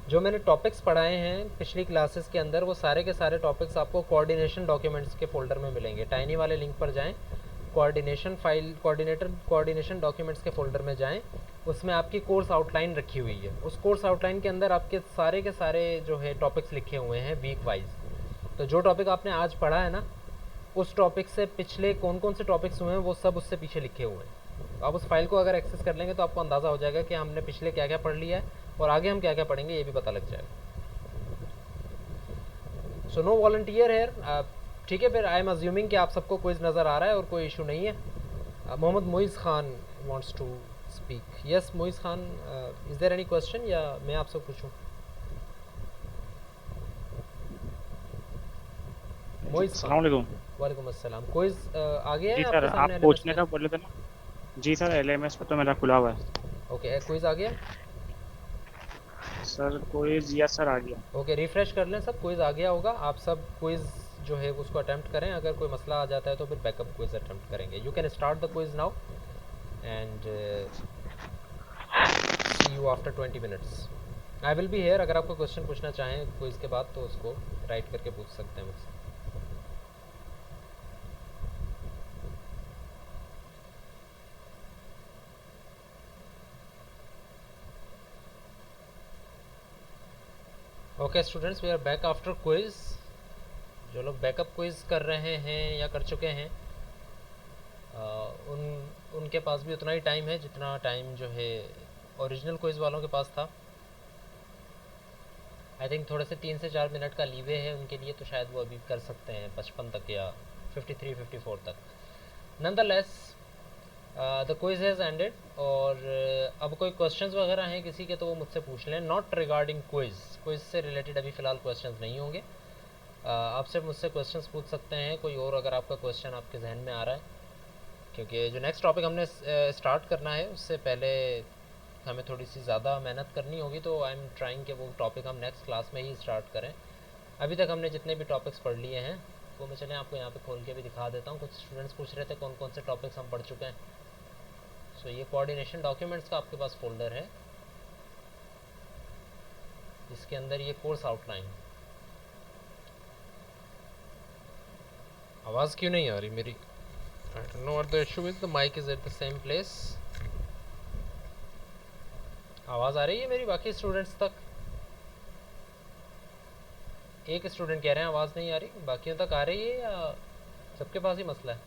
जो मैंने टॉपिक्स पढ़ाए हैं पिछली क्लासेस के अंदर, वो सारे के सारे टॉपिक्स आपको कोऑर्डिनेशन डॉक्यूमेंट्स के फोल्डर में मिलेंगे। टाइनी वाले लिंक पर जाएं, कोऑर्डिनेशन डॉक्यूमेंट्स के फोल्डर में जाएं, उसमें आपकी कोर्स आउटलाइन रखी हुई है। उस कोर्स आउटलाइन के अंदर आपके सारे के सारे जो है टॉपिक्स लिखे हुए हैं वीक वाइज। तो जो टॉपिक आपने आज पढ़ा है ना, उस टॉपिक से पिछले कौन कौन से टॉपिक्स हुए हैं वो सब उससे पीछे लिखे हुए हैं। आप उस फाइल को अगर एक्सेस कर लेंगे तो आपको अंदाज़ा हो जाएगा कि हमने पिछले क्या क्या पढ़ लिया है और आगे हम क्या क्या पढ़ेंगे, ये भी पता लग जाएगा। सो नो वॉलंटियर है, ठीक है। फिर आई एम अज्यूमिंग कि आप सबको क्विज नज़र आ रहा है और कोई इशू नहीं है। Mohammad Moiz Khan wants to speak. Yes Moiz Khan, is there any question या मैं आपसे पूछूं? मोइज़ खान, वालेकुम अस्सलाम। क्विज आ गया है आपके सामने? आप पूछने का बोले थे ना? जी सर, LMS पे तो मेरा खुला हुआ है। ओके, क्विज आ गया सर क्विज? यस सर, आ गया। ओके, रिफ्रेश कर लें सब, क्विज आ गया होगा। आप सब क्विज जो है उसको अटेम्प्ट करें, अगर कोई मसला आ जाता है तो फिर बैकअप क्विज अटेम्प्ट करेंगे। You can start the quiz now and see you after 20 minutes. I will be here. अगर आपको क्वेश्चन पूछना चाहें क्विज के बाद तो उसको राइट करके पूछ सकते हैं मुझसे। Okay students, we are back after quiz. जो लोग बैकअप क्विज कर रहे हैं या कर चुके हैं उनके पास भी उतना ही टाइम है जितना टाइम जो है ओरिजिनल क्विज वालों के पास था। आई थिंक थोड़े से 3 से 4 मिनट का लीवे है उनके लिए, तो शायद वो अभी कर सकते हैं 55 तक या 53-54 तक। Nonetheless the quiz has ended. और अब कोई क्वेश्चंस वगैरह हैं किसी के तो वो मुझसे पूछ लें। नॉट रिगार्डिंग क्विज से रिलेटेड अभी फ़िलहाल क्वेश्चंस नहीं होंगे। आप सिर्फ मुझसे क्वेश्चंस पूछ सकते हैं कोई और अगर आपका क्वेश्चन आपके जहन में आ रहा है, क्योंकि जो नेक्स्ट टॉपिक हमने स्टार्ट करना है उससे पहले हमें थोड़ी सी ज़्यादा मेहनत करनी होगी। तो आई एम ट्राइंग कि वो टॉपिक हम नेक्स्ट क्लास में ही स्टार्ट करें। अभी तक हमने जितने भी टॉपिक्स पढ़ लिए हैं वो मैं चलें आपको यहाँ पे खोल के भी दिखा देता हूँ। कुछ स्टूडेंट्स पूछ रहे थे कौन कौन से टॉपिक्स हम पढ़ चुके हैं। सो ये कोऑर्डिनेशन डॉक्यूमेंट्स का आपके पास फोल्डर है, इसके अंदर ये कोर्स आउटलाइन। आवाज़ क्यों नहीं आ रही मेरी? I don't know what the issue is. The mic is at the same place. आवाज़ आ रही है मेरी बाकी स्टूडेंट्स तक? एक स्टूडेंट कह रहे हैं आवाज़ नहीं आ रही, बाकियों तक आ रही है या सबके पास ही मसला है?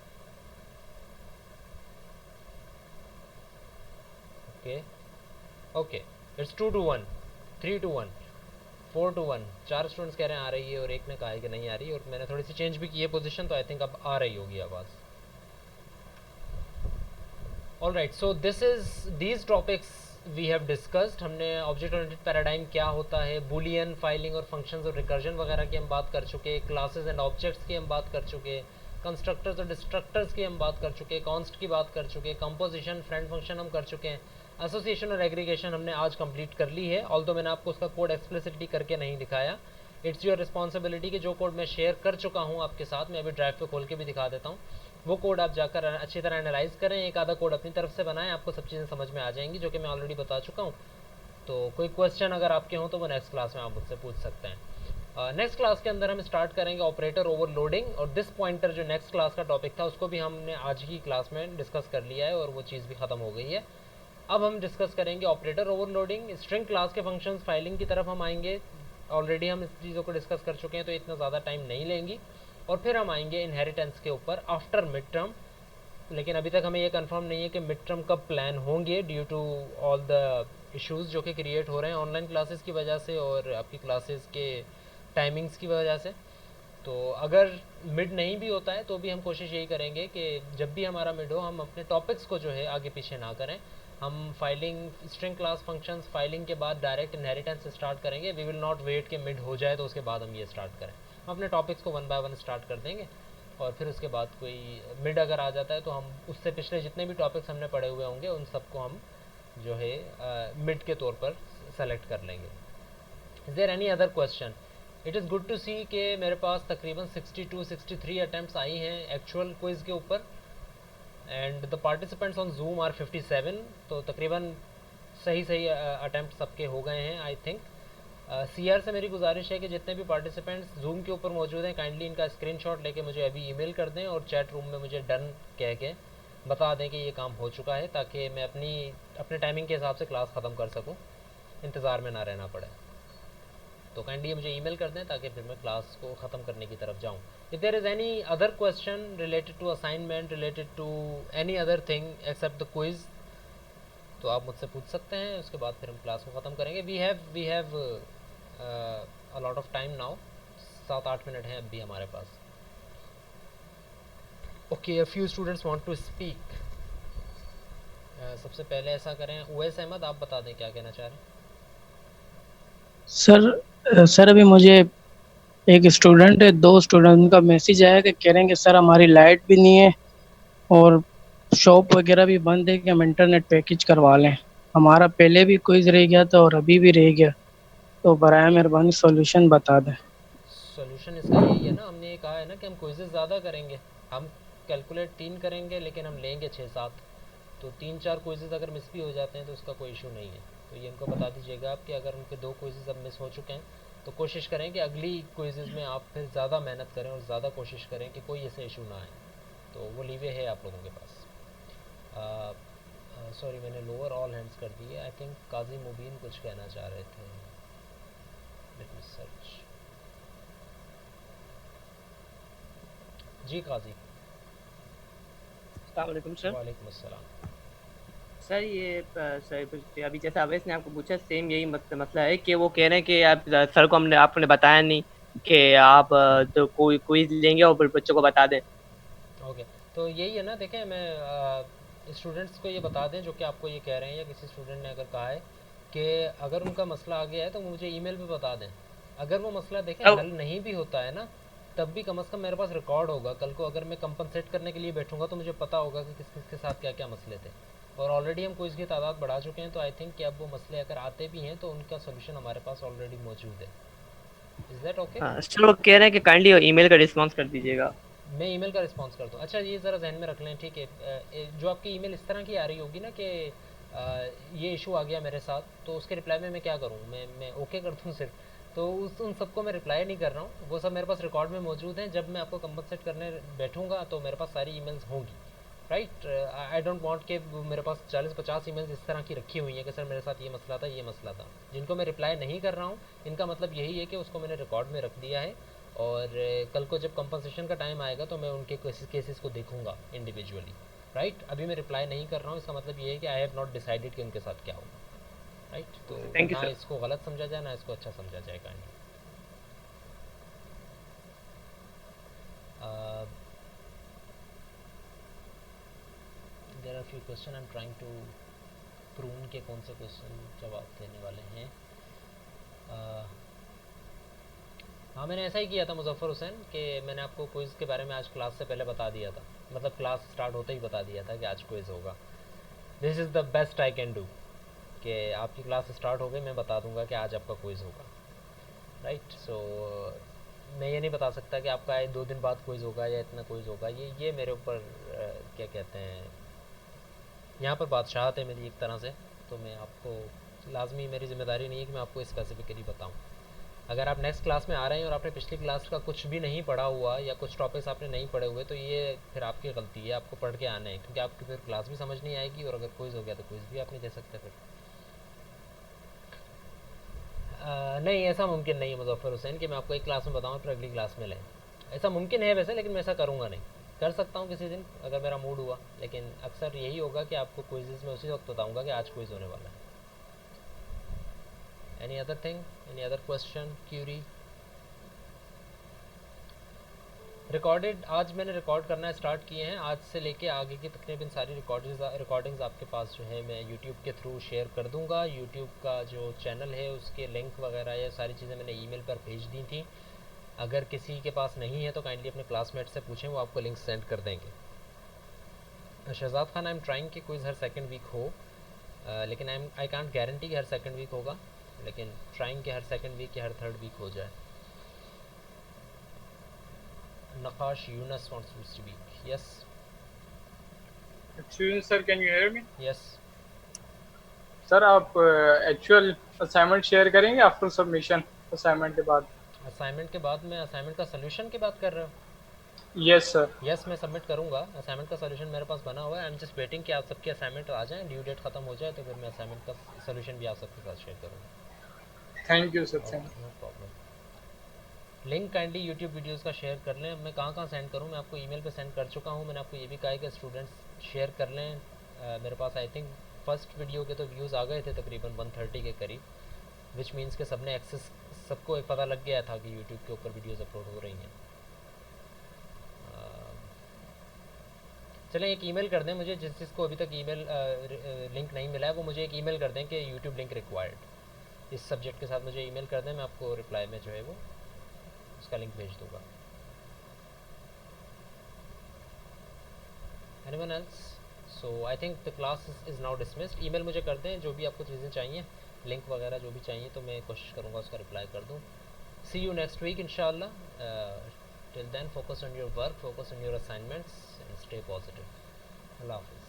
ओके ओके, इट्स 2-1, 3-1, 4-1, 4 स्टूडेंट्स कह रहे हैं आ रही है और एक ने कहा है कि नहीं आ रही, और मैंने थोड़ी सी चेंज भी की है पोजीशन, तो आई थिंक अब आ रही होगी आवाज़। All right, so these topics we have discussed. हमने ऑब्जेक्ट ओरिएंटेड पैराडाइम क्या होता है, बूलियन, फाइलिंग और फंक्शंस और रिकर्जन वगैरह की हम बात कर चुके, क्लासेस एंड ऑब्जेक्ट्स की हम बात कर चुके, कंस्ट्रक्टर्स और डिस्ट्रक्टर्स की हम बात कर चुके, कॉन्स्ट की बात कर चुके, कंपोजिशन, फ्रेंड फंक्शन हम कर चुके हैं, एसोसिएशन और एग्रीगेशन हमने आज कंप्लीट कर ली है। ऑल्दो मैंने आपको उसका कोड एक्सप्लिसिटली करके नहीं दिखाया, इट्स योर रिस्पॉन्सिबिलिटी कि जो कोड मैं शेयर कर चुका हूँ आपके साथ, मैं अभी ड्राइव पे खोल के भी दिखा देता हूँ, वो कोड आप जाकर अच्छी तरह एनालाइज करें, एक आधा कोड अपनी तरफ से बनाएं, आपको सब चीज़ें समझ में आ जाएंगी जो कि मैं ऑलरेडी बता चुका हूँ। तो कोई क्वेश्चन अगर आपके हों तो वो नेक्स्ट क्लास में आप मुझसे पूछ सकते हैं। नेक्स्ट क्लास के अंदर हम स्टार्ट करेंगे ऑपरेटर ओवरलोडिंग, और दिस पॉइंटर जो नेक्स्ट क्लास का टॉपिक था उसको भी हमने आज की क्लास में डिस्कस कर लिया है और वो चीज़ भी ख़त्म हो गई है। अब हम डिस्कस करेंगे ऑपरेटर ओवरलोडिंग, स्ट्रिंग क्लास के फंक्शंस, फाइलिंग की तरफ हम आएंगे। ऑलरेडी हम इस चीज़ों को डिस्कस कर चुके हैं तो इतना ज़्यादा टाइम नहीं लेंगी, और फिर हम आएंगे इनहेरिटेंस के ऊपर आफ्टर मिड टर्म। लेकिन अभी तक हमें ये कंफर्म नहीं है कि मिड टर्म कब प्लान होंगे, due to all the issues जो कि क्रिएट हो रहे हैं ऑनलाइन क्लासेस की वजह से और आपकी क्लासेस के टाइमिंग्स की वजह से। तो अगर मिड नहीं भी होता है तो भी हम कोशिश यही करेंगे कि जब भी हमारा मिड हो हम अपने टॉपिक्स को जो है आगे पीछे ना करें, हम filing, string class functions, filing के बाद डायरेक्ट इनहेरिटेंस स्टार्ट करेंगे। वी विल नॉट वेट कि मिड हो जाए तो उसके बाद हम ये स्टार्ट करें, हम अपने टॉपिक्स को वन बाय वन स्टार्ट कर देंगे, और फिर उसके बाद कोई मिड अगर आ जाता है तो हम उससे पिछले जितने भी टॉपिक्स हमने पढ़े हुए होंगे उन सबको हम जो है मिड के तौर पर सेलेक्ट कर लेंगे। Is there any other question? It is good to see कि मेरे पास तकरीबन 62-63 अटैम्प्ट्स आई हैं एक्चुअल क्विज़ के ऊपर, and the participants on Zoom are 57, तो तकरीबन सही अटैम्प्ट सबके हो गए हैं आई थिंक। सीआर से मेरी गुजारिश है कि जितने भी पार्टिसिपेंट्स जूम के ऊपर मौजूद हैं काइंडली इनका स्क्रीनशॉट लेके मुझे अभी ईमेल कर दें और चैट रूम में मुझे डन कह के बता दें कि ये काम हो चुका है, ताकि मैं अपने टाइमिंग के हिसाब से क्लास ख़त्म कर सकूं, इंतज़ार में ना रहना पड़े। तो काइंडली मुझे ईमेल कर दें ताकि फिर मैं क्लास को ख़त्म करने की तरफ जाऊँ। If there is any other question related to assignment, related to any other thing except the quiz, तो आप मुझसे पूछ सकते हैं, उसके बाद फिर हम क्लास को ख़त्म करेंगे। We have a lot of time now, 7-8 minute हैं अब भी हमारे पास। Okay, a few students want to speak. सबसे पहले ऐसा करें, उवैस अहमद आप बता दें क्या कहना चाह रहे हैं। सर अभी मुझे एक स्टूडेंट है, 2 स्टूडेंट का मैसेज आया कि कह रहे हैं कि सर हमारी लाइट भी नहीं है और शॉप वगैरह भी बंद है, कि हम इंटरनेट पैकेज करवा लें। हमारा पहले भी क्विज रह गया था और अभी भी रह गया, तो बराए मेहरबानी सॉल्यूशन बता दें। सोल्यूशन इसका यही है ना, हमने ये कहा है ना कि हम क्विज़ेस ज़्यादा करेंगे, हम कैलकुलेट 3 करेंगे लेकिन हम लेंगे 6-7, तो 3-4 क्विज़ेस अगर मिस भी हो जाते हैं तो उसका कोई इशू नहीं है। तो ये इनको बता दीजिएगा आप कि अगर उनके 2 क्विज़ेस अब मिस हो चुके हैं तो कोशिश करें कि अगली क्विज़ेस में आप फिर ज़्यादा मेहनत करें और ज़्यादा कोशिश करें कि कोई ऐसे इशू ना आए। तो वो लीवे है आप लोगों के पास। सॉरी, मैंने लोअर ऑल हैंड्स कर दिए। आई थिंक काजी मुबीन कुछ कहना चाह रहे थे, लेट मी सर्च। जी काजी। अस्सलाम वालेकुम सर। वालेकुम अस्सलाम। सर सर अभी जैसा अवैस ने आपको पूछा, सेम यही मसला है कि वो कह रहे हैं कि आप सर को आपने बताया नहीं कि आप तो कोई क्विज लेंगे और फिर बच्चों को बता दें। ओके, तो यही है ना, देखें मैं स्टूडेंट्स को ये बता दें जो कि आपको ये कह रहे हैं, या किसी स्टूडेंट ने अगर कहा है कि अगर उनका मसला आ गया है तो मुझे ईमेल पे बता दें। अगर वो मसला देखें अब हल नहीं भी होता है ना, तब भी कम से कम मेरे पास रिकॉर्ड होगा। कल को अगर मैं कंपनसेट करने के लिए बैठूंगा तो मुझे पता होगा कि किस किस के साथ क्या क्या मसले थे, और ऑलरेडी हम क्विज़ की तादाद बढ़ा चुके हैं, तो आई थिंक कि अब वो मसले अगर आते भी हैं तो उनका सोल्यूशन हमारे पास ऑलरेडी मौजूद है। Is that okay? हाँ सर, वो कह रहे हैं कि काइंडली ईमेल का रिस्पॉन्स कर दीजिएगा। मैं ईमेल का रिस्पांस कर दूँ? अच्छा, ये ज़रा जहन में रख लें, ठीक है। जो आपकी ईमेल इस तरह की आ रही होगी ना कि ये इशू आ गया मेरे साथ, तो उसके रिप्लाई में मैं क्या करूँ, मैं ओके कर दूँ सिर्फ? तो उन सबको मैं रिप्लाई नहीं कर रहा हूँ, वो सब मेरे पास रिकॉर्ड में मौजूद हैं। जब मैं आपको कंपनसेट करने बैठूँगा तो मेरे पास सारी ईमेल्स होंगी, राइट? आई डोंट वांट कि मेरे पास 40-50 ईमेल्स इस तरह की रखी हुई हैं कि सर मेरे साथ ये मसला था, जिनको मैं रिप्लाई नहीं कर रहा हूँ। इनका मतलब यही है कि उसको मैंने रिकॉर्ड में रख दिया है, और कल को जब कंपनसेशन का टाइम आएगा तो मैं उनके केसेस को देखूंगा इंडिविजुअली, राइट? अभी मैं रिप्लाई नहीं कर रहा हूँ, इसका मतलब ये है कि आई हैव नॉट डिसाइडेड कि उनके साथ क्या होगा। राइट। तो थैंक यू ना सर। इसको गलत समझा जाए ना इसको अच्छा समझा जाए kindly. There are few question I am trying to prune के कौन से क्वेश्चन जवाब देने वाले हैं। हाँ मैंने ऐसा ही किया था मुजफ्फर हुसैन कि मैंने आपको क्विज़ के बारे में आज क्लास से पहले बता दिया था, मतलब क्लास स्टार्ट होते ही बता दिया था कि आज क्विज़ होगा। This is the best I can do कि आपकी क्लास स्टार्ट हो गई मैं बता दूंगा कि आज आपका क्विज़ होगा, राइट। सो मैं ये नहीं बता सकता कि आपका 2 दिन बाद क्विज़ होगा या इतना क्विज़ होगा, ये मेरे ऊपर क्या कहते हैं, यहाँ पर बादशाहत है मेरी एक तरह से। तो मैं आपको लाजमी मेरी ज़िम्मेदारी नहीं है कि मैं आपको स्पेसिफिकली बताऊँ। अगर आप नेक्स्ट क्लास में आ रहे हैं और आपने पिछली क्लास का कुछ भी नहीं पढ़ा हुआ या कुछ टॉपिक्स आपने नहीं पढ़े हुए तो ये फिर आपकी गलती है, आपको पढ़ के आना है, क्योंकि आपकी फिर क्लास भी समझ नहीं आएगी और अगर क्विज़ हो गया तो क्विज़ भी आप नहीं दे सकते फिर। नहीं ऐसा मुमकिन नहीं है मुजफ्फर हुसैन कि मैं आपको एक क्लास में बताऊँ फिर अगली क्लास में लें। ऐसा मुमकिन है वैसे, लेकिन मैं ऐसा करूँगा नहीं। कर सकता हूँ किसी दिन अगर मेरा मूड हुआ, लेकिन अक्सर यही होगा कि आपको क्विज़ में उसी वक्त बताऊँगा कि आज क्विज़ होने वाला है। Any other thing, any other question, query? Recorded आज मैंने रिकॉर्ड करना स्टार्ट किए हैं। आज से लेके आगे की तकरीबन सारी रिकॉर्डिंग्स आपके पास जो है मैं यूट्यूब के थ्रू शेयर कर दूंगा। यूट्यूब का जो चैनल है उसके लिंक वगैरह ये सारी चीज़ें मैंने ईमेल पर भेज दी थी। अगर किसी के पास नहीं है तो काइंडली अपने क्लासमेट से पूछें, वो आपको लिंक सेंड कर देंगे। Shahzad Khan I am trying कि क्विज़ हर सेकंड वीक हो, लेकिन आई कांट गारंटी कि हर सेकंड वीक होगा, लेकिन ट्राइंग कि हर सेकंड वीक या हर थर्ड वीक हो जाए। Nakash Yunus wants to speak. Yes. Excuse sir, can you hear me? Yes. Sir आप एक्चुअल असाइनमेंट शेयर करेंगे आफ्टर सबमिशन, असाइनमेंट के बाद? असाइनमेंट के बाद में असाइनमेंट का सोल्यूशन की बात कर रहे हो? Yes sir. यस मैं सबमिट करूंगा। असाइनमेंट का सोल्यूशन मेरे पास बना हुआ है। आई एम जस्ट वेटिंग कि आप सबके असाइनमेंट आ जाएं, ड्यू डेट खत्म हो जाए तो फिर मैं असाइनमेंट का सोल्यूशन भी आप सबके साथ शेयर करूँगा। Thank you sir, thank no problem. Link kindly YouTube videos का शेयर कर लें। मैं कहाँ सेंड करूँ? मैं आपको ईमेल पे सेंड कर चुका हूँ। मैंने आपको ये भी कहा है कि स्टूडेंट्स शेयर कर लें। मेरे पास आई थिंक फर्स्ट वीडियो के तो व्यूज़ आ गए थे तकरीबन 130 के करीब, विच मीन्स के सबने एक्सेस, सबको एक पता लग गया था कि यूट्यूब के ऊपर वीडियोज़ अपलोड हो रही हैं। चलें एक ईमेल कर दें मुझे, जिसको अभी तक ईमेल लिंक नहीं मिला है वो मुझे एक ईमेल कर दें कि यूट्यूब लिंक रिक्वायर्ड। इस सब्जेक्ट के साथ मुझे ईमेल कर दें, मैं आपको रिप्लाई में जो है वो उसका लिंक भेज दूँगा। Anyone else? So I think the class is now dismissed. Email मुझे कर दें जो भी आपको चीज़ें चाहिए, लिंक वगैरह जो भी चाहिए, तो मैं कोशिश करूँगा उसका रिप्लाई कर दूँ। सी यू नेक्स्ट वीक इंशाल्लाह। Till then focus on your work, focus on your assignments and stay positive. अल्लाह हाफ़िज़।